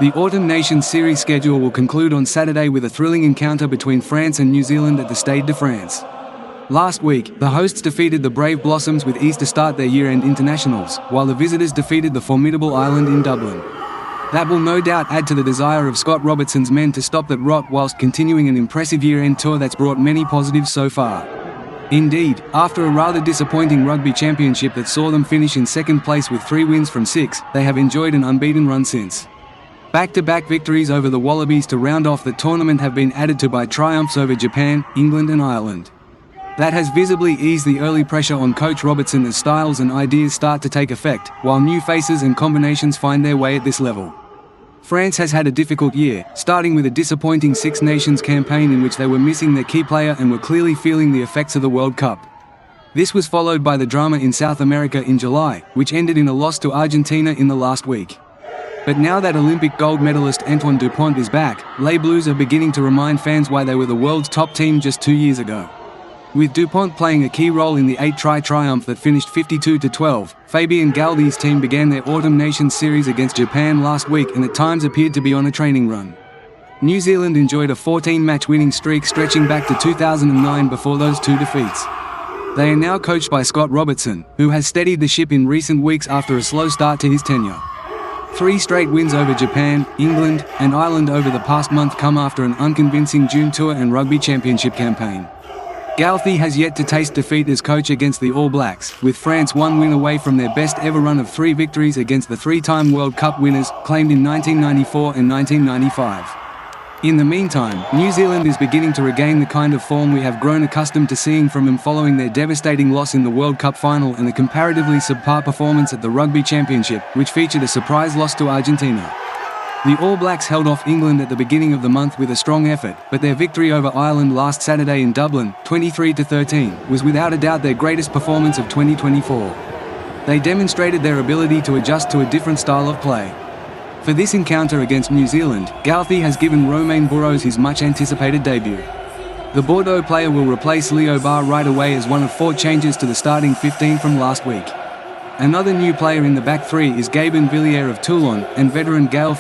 The Autumn Nations Series schedule will conclude on Saturday with a thrilling encounter between France and New Zealand at the Stade de France. Last week, the hosts defeated the Brave Blossoms with ease to start their year-end internationals, while the visitors defeated the formidable Ireland in Dublin. That will no doubt add to the desire of Scott Robertson's men to stop that rot whilst continuing an impressive year-end tour that's brought many positives so far. Indeed, after a rather disappointing rugby championship that saw them finish in second place with 3 wins from 6, they have enjoyed an unbeaten run since. Back-to-back victories over the Wallabies to round off the tournament have been added to by triumphs over Japan, England and Ireland. That has visibly eased the early pressure on Coach Robertson as styles and ideas start to take effect, while new faces and combinations find their way at this level. France has had a difficult year, starting with a disappointing Six Nations campaign in which they were missing their key player and were clearly feeling the effects of the World Cup. This was followed by the drama in South America in July, which ended in a loss to Argentina in the last week. But now that Olympic gold medalist Antoine Dupont is back, Les Bleus are beginning to remind fans why they were the world's top team just 2 years ago. With Dupont playing a key role in the 8-try triumph that finished 52-12, Fabien Galthi's team began their Autumn Nations Series against Japan last week and at times appeared to be on a training run. New Zealand enjoyed a 14-match winning streak stretching back to 2009 before those 2 defeats. They are now coached by Scott Robertson, who has steadied the ship in recent weeks after a slow start to his tenure. 3 straight wins over Japan, England, and Ireland over the past month come after an unconvincing June Tour and Rugby Championship campaign. Galthy has yet to taste defeat as coach against the All Blacks, with France 1 win away from their best ever run of 3 victories against the 3-time World Cup winners, claimed in 1994 and 1995. In the meantime, New Zealand is beginning to regain the kind of form we have grown accustomed to seeing from them following their devastating loss in the World Cup final and the comparatively subpar performance at the Rugby Championship, which featured a surprise loss to Argentina. The All Blacks held off England at the beginning of the month with a strong effort, but their victory over Ireland last Saturday in Dublin, 23-13, was without a doubt their greatest performance of 2024. They demonstrated their ability to adjust to a different style of play. For this encounter against New Zealand, Galthy has given Romain Burrows his much-anticipated debut. The Bordeaux player will replace Leo Barr right away as one of 4 changes to the starting 15 from last week. Another new player in the back 3 is Gabin Villiers of Toulon, and veteran Gaël